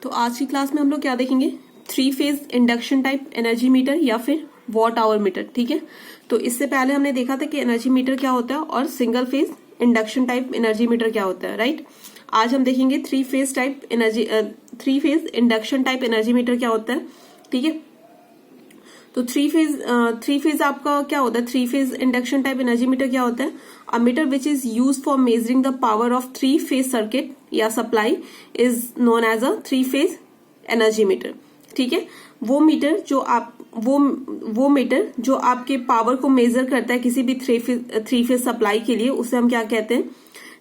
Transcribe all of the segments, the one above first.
तो आज की क्लास में हम लोग क्या देखेंगे, 3 phase induction type energy metre या फिर वॉट आवर मीटर। ठीक है, तो इससे पहले हमने देखा था कि एनर्जी मीटर क्या होता है और single phase induction type energy meter क्या होता है, राइट। आज हम देखेंगे 3 phase induction type energy meter क्या होता है। ठीक है, तो थ्री फेज आपका क्या होता है, 3 phase induction type energy meter क्या होता है, a meter which is use for measuring the power of 3 phase circuit या supply is known as a 3 phase energy meter. ठीक है, वो मीटर जो आपके पावर को मेजर करता है किसी भी थ्री फेज सप्लाई के लिए, उसे हम क्या कहते हैं,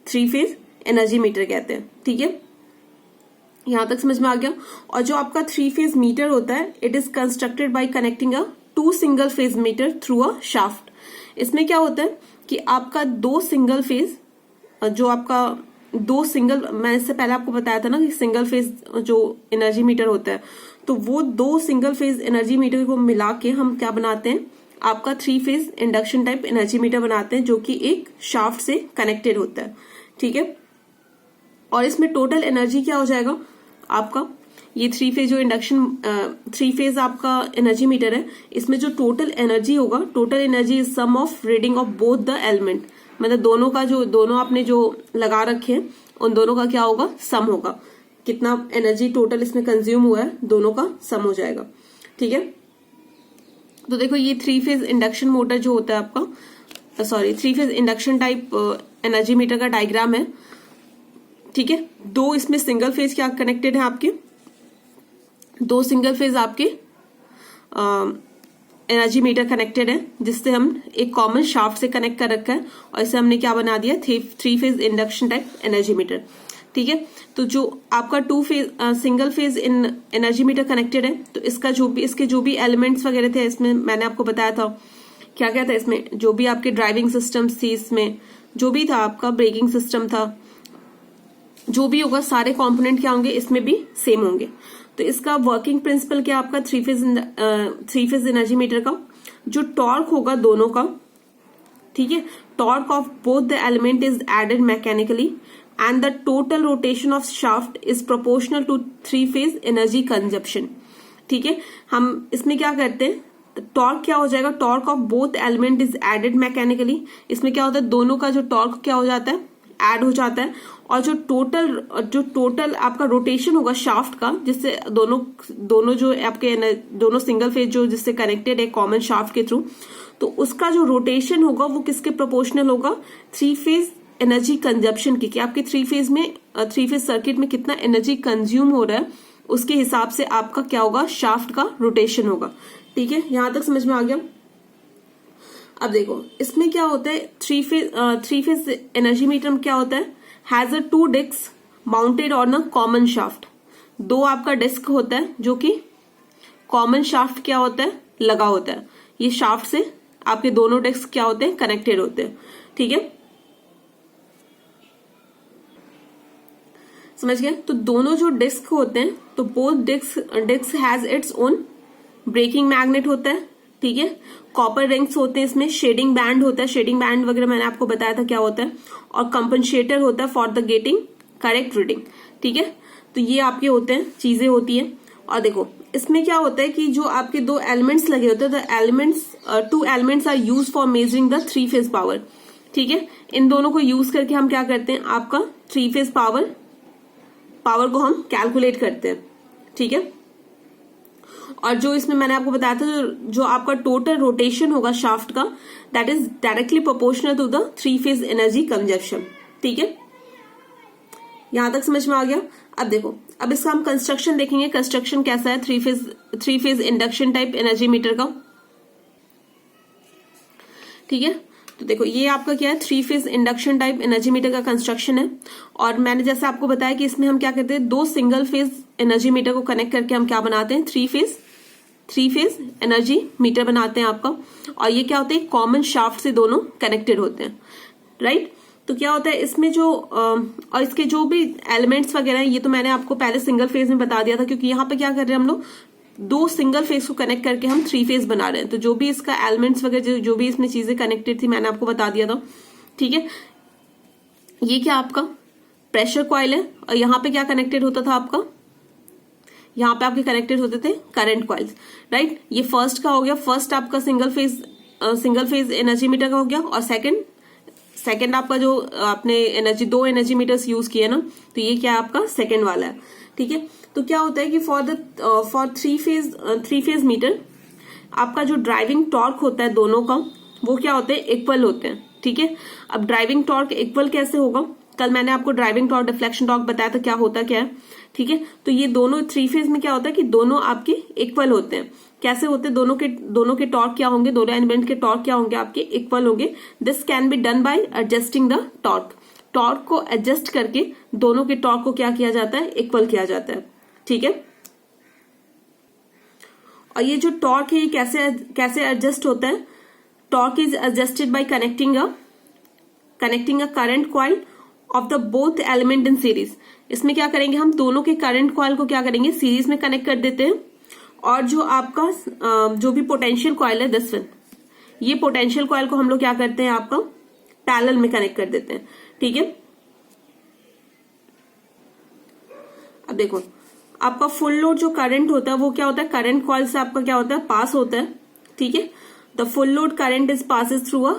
3 फेज एनर्जी मीटर कहते हैं। ठीक है, यहां तक समझ में आ गया। और जो आपका 3 फेज मीटर होता है, it is constructed by connecting a 2 single phase meter through a shaft. इसमें क्या होता है कि आपका 2 सिंगल फेज, जो आपका 2 सिंगल, मैं इससे पहले आपको बताया था ना कि सिंगल फेज जो एनर्जी मीटर होता है, तो वो 2 सिंगल फेज एनर्जी मीटर को मिला के हम क्या बनाते हैं, आपका 3 phase induction type energy metre बनाते हैं, जो कि एक शाफ्ट से कनेक्टेड होता है। ठीक है, और इसमें टोटल एनर्जी क्या हो जाएगा आपका, ये 3 फेज जो इंडक्शन 3 फेज आपका एनर्जी मीटर है, इसमें जो टोटल एनर्जी होगा, total energy is sum of reading of both the element, मतलब दोनों आपने जो लगा रखे हैं उन दोनों का क्या होगा, सम होगा। कितना एनर्जी टोटल इसमें कंज्यूम हुआ है, दोनों का सम हो जाएगा। ठीक है, तो देखो ये 3 फेज इंडक्शन मोटर जो होता है आपका, 3 phase induction type energy metre का डायग्राम है। ठीक है, 2 इसमें सिंगल फेज क्या कनेक्टेड है, आपके 2 सिंगल फेज आपके एनर्जी मीटर कनेक्टेड है, जिससे हम एक कॉमन शाफ्ट से कनेक्ट कर रखा है, और इसे हमने क्या बना दिया, 3 phase induction type energy meter. ठीक है, तो जो आपका 2 phase single phase in energy meter connected है, तो इसके जो भी एलिमेंट्स वगैरह थे, इसमें मैंने आपको बताया था क्या क्या था, इसमें जो भी आपके ड्राइविंग सिस्टम्स थी, इसमें जो भी था आपका ब्रेकिंग सिस्टम था, जो भी होगा सारे कंपोनेंट क्या होंगे, इसमें भी सेम होंगे। तो इसका वर्किंग प्रिंसिपल क्या आपका 3 फेज एनर्जी मीटर का, जो टॉर्क होगा दोनों का, ठीक है, torque of both the element is added mechanically and the total rotation of shaft is proportional to 3 phase energy consumption. ठीक है, हम इसमें क्या करते हैं, टॉर्क क्या हो जाएगा, torque of both element is added mechanically. इसमें क्या होता है, दोनों का जो टॉर्क क्या हो जाता है, ऐड हो जाता है, और जो टोटल आपका रोटेशन होगा शाफ्ट का, जिससे दोनों जो आपके दोनों सिंगल फेज जो जिससे कनेक्टेड है कॉमन शाफ्ट के थ्रू, तो उसका जो रोटेशन होगा वो किसके प्रोपोर्शनल होगा, 3 फेज एनर्जी कंजप्शन की, कि आपके 3 फेज सर्किट में कितना एनर्जी कंज्यूम हो रहा है, उसके हिसाब से आपका क्या होगा, शाफ्ट का रोटेशन होगा। ठीक है, यहां तक समझ में आ गया। अब देखो इसमें क्या होता है, 3 फेज एनर्जी मीटर में क्या होता है, has a 2 disc mounted on a common shaft. 2 आपका डिस्क होता है जो कि कॉमन शाफ्ट क्या होता है, लगा होता है। ये शाफ्ट से आपके दोनों डिस्क क्या होते हैं, कनेक्टेड होते हैं। ठीक है, समझ गए। तो दोनों जो डिस्क होते हैं, तो both disc has its own braking magnet होता है। ठीक है, कॉपर रिंग्स होते हैं, इसमें शेडिंग बैंड होता है, शेडिंग बैंड वगैरह मैंने आपको बताया था क्या होता है, और कंपनसेटर होता है for the getting correct reading. ठीक है, तो ये आपके होते हैं, चीजें होती है। और देखो इसमें क्या होता है कि जो आपके 2 एलिमेंट्स लगे होते हैं, तो 2 elements are use for measuring the 3 phase power. ठीक है, इन दोनों को यूज करके हम क्या करते हैं, आपका 3 फेज पावर को हम कैलकुलेट करते हैं। ठीक है, और जो इसमें मैंने आपको बताया था, जो आपका टोटल रोटेशन होगा शाफ्ट का, that is directly proportional to the 3 phase energy consumption. ठीक है, यहां तक समझ में आ गया। अब देखो, अब इसका हम कंस्ट्रक्शन देखेंगे, कंस्ट्रक्शन कैसा है 3 phase induction type energy metre का। ठीक है, तो देखो ये आपका क्या है, 3 phase induction type energy metre का कंस्ट्रक्शन है। और मैंने जैसे आपको बताया कि इसमें हम क्या करते हैं, 2 सिंगल फेज एनर्जी मीटर को कनेक्ट करके हम क्या बनाते हैं, 3 फेज एनर्जी मीटर बनाते हैं आपका। और ये क्या होता है, कॉमन शाफ्ट से दोनों कनेक्टेड होते हैं, राइट। तो क्या होता है इसमें जो और इसके जो भी एलिमेंट्स वगैरह हैं, ये तो मैंने आपको पहले सिंगल फेज में बता दिया था, क्योंकि यहाँ पे क्या कर रहे हैं हम लोग, 2 सिंगल फेज को कनेक्ट करके हम 3 फेज बना रहे हैं। तो जो भी इसका एलिमेंट्स वगैरह जो भी इसमें चीजें कनेक्टेड थी, मैंने आपको बता दिया था। ठीक है, ये क्या आपका प्रेशर कॉइल है, और यहाँ पे क्या कनेक्टेड होता था आपका, यहाँ पे आपके कनेक्टेड होते थे करंट कॉइल्स, राइट। ये फर्स्ट का हो गया, फर्स्ट आपका सिंगल फेज एनर्जी मीटर का हो गया, और सेकंड आपका जो आपने एनर्जी 2 एनर्जी मीटर्स यूज किए ना, तो ये क्या है आपका सेकंड वाला है, ठीक है। तो क्या होता है कि फॉर थ्री फेज मीटर आपका जो ड्राइविंग टॉर्क होता है दोनों का, वो क्या होते हैं, इक्वल होते हैं, ठीक है। अब ड्राइविंग टॉर्क इक्वल कैसे होगा, कल मैंने आपको ड्राइविंग टॉर्क डिफ्लेक्शन टॉर्क बताया था क्या होता क्या है, ठीक है। तो ये दोनों थ्री फेज में क्या होता है कि दोनों आपके इक्वल होते हैं। कैसे होते हैं, दोनों के टॉर्क क्या होंगे, दोनों एलिमेंट के टॉर्क क्या होंगे, आपके इक्वल होंगे। This can be done by adjusting the torque को एडजस्ट करके दोनों के टॉर्क को क्या किया जाता है, इक्वल किया जाता है, ठीक है। और ये जो टॉर्क है ये कैसे एडजस्ट होता है, torque is adjusted bye connecting a current coil of the both element in series. इसमें क्या करेंगे, हम दोनों के करंट कॉइल को क्या करेंगे, सीरीज में कनेक्ट कर देते हैं, और जो आपका जो भी पोटेंशियल कॉइल है दिस वन, ये पोटेंशियल कॉइल को हम लोग क्या करते हैं, आपका पैरेलल में कनेक्ट कर देते हैं, ठीक है। अब देखो आपका फुल लोड जो करंट होता है वो क्या होता है, करंट कॉइल से आपका क्या होता है, पास होता है, ठीक है। The full load current is passes through a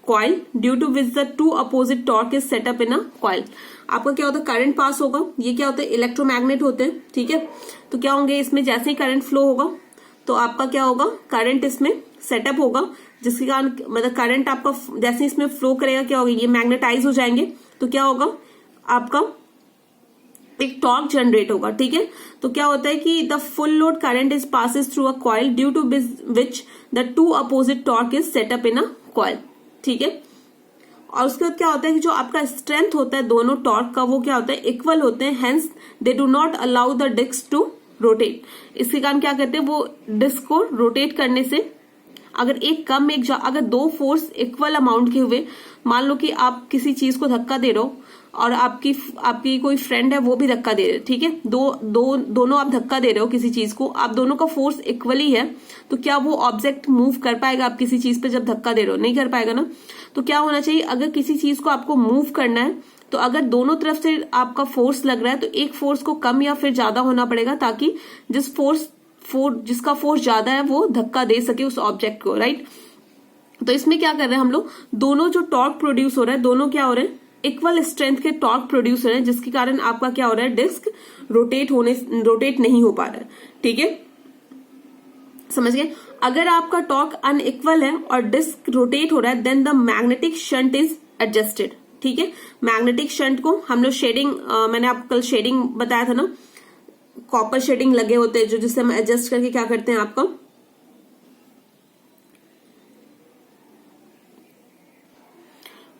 coil due to which the two opposite torque is set up in a coil. आपका क्या होता है, करंट पास होगा, ये क्या होता है, इलेक्ट्रोमैग्नेट होते हैं, ठीक है। तो क्या होंगे, इसमें जैसे ही करंट फ्लो होगा तो आपका क्या होगा, करंट इसमें सेटअप होगा, जिसके कारण मतलब करंट आपका जैसे इसमें फ्लो करेगा क्या होगा, ये मैग्नेटाइज हो जाएंगे, तो क्या होगा, आपका एक टॉर्क जनरेट होगा, ठीक है। तो क्या होता है कि the full load current is passes through a coil due to which the two opposite torque is set up in a coil, ठीक है। और उसके बाद क्या होता है कि जो आपका स्ट्रेंथ होता है दोनों टॉर्क का, वो क्या होता है, इक्वल होते हैं, hence they do not allow the disc to rotate. इसके कारण क्या करते हैं, वो डिस्क को रोटेट करने से अगर अगर दो फोर्स इक्वल अमाउंट के हुए, मान लो कि आप किसी चीज को धक्का दे रहे हो और आपकी कोई फ्रेंड है वो भी धक्का दे रहे, ठीक है, दोनों आप धक्का दे रहे हो किसी चीज को, आप दोनों का फोर्स इक्वली है, तो क्या वो ऑब्जेक्ट मूव कर पाएगा, आप किसी चीज पे जब धक्का दे रहे हो, नहीं कर पाएगा ना। तो क्या होना चाहिए, अगर किसी चीज को आपको मूव करना है तो अगर दोनों तरफ से आपका फोर्स लग रहा है तो एक फोर्स को कम या फिर ज्यादा होना पड़ेगा, ताकि जिसका फोर्स ज्यादा है वो धक्का दे सके उस ऑब्जेक्ट को, राइट। तो इसमें क्या कर रहे हैं हम लोग, दोनों जो टॉर्क प्रोड्यूस हो रहा है, दोनों क्या हो रहे हैं, इक्वल स्ट्रेंथ के टॉर्क प्रोड्यूस हो रहे हैं, जिसके कारण आपका क्या हो रहा है, डिस्क रोटेट नहीं हो पा रहा है, ठीक है, समझ गए। अगर आपका टॉर्क अनइक्वल है और डिस्क रोटेट हो रहा है, then the magnetic shunt is adjusted, ठीक है। मैग्नेटिक शंट को हम लोग शेडिंग, मैंने आपको कल शेडिंग बताया था ना, कॉपर शेडिंग लगे होते हैं जो, जिससे हम एडजस्ट करके क्या करते हैं, आपका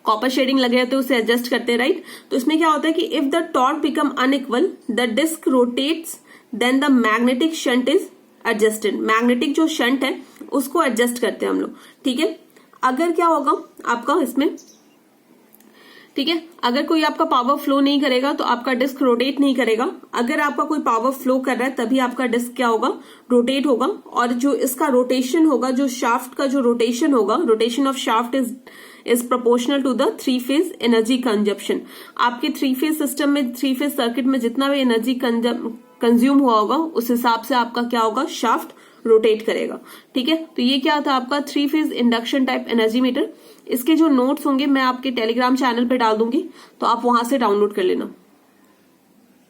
कॉपर शेडिंग लगे होते हैं उसे एडजस्ट करते हैं, राइट। तो इसमें क्या होता है कि if the torque become unequal the disc rotates then the magnetic shunt is adjusted. Magnetic जो शंट है उसको एडजस्ट करते हैं हम लोग, ठीक है। अगर क्या होगा आपका इसमें, ठीक है, अगर कोई आपका पावर फ्लो नहीं करेगा तो आपका डिस्क रोटेट नहीं करेगा। अगर आपका कोई पावर फ्लो कर रहा है तभी आपका डिस्क क्या होगा, रोटेट होगा। और जो इसका रोटेशन होगा, जो शाफ्ट का जो रोटेशन होगा, rotation of shaft is proportional to the three phase energy consumption. आपके थ्री फेज सिस्टम में, थ्री फेज सर्किट में जितना भी एनर्जी कंज्यूम हुआ होगा उस हिसाब से आपका क्या होगा, शाफ्ट रोटेट करेगा, ठीक है। तो ये क्या था आपका three phase induction type energy metre. इसके जो नोट्स होंगे मैं आपके टेलीग्राम चैनल पे डाल दूंगी, तो आप वहां से डाउनलोड कर लेना।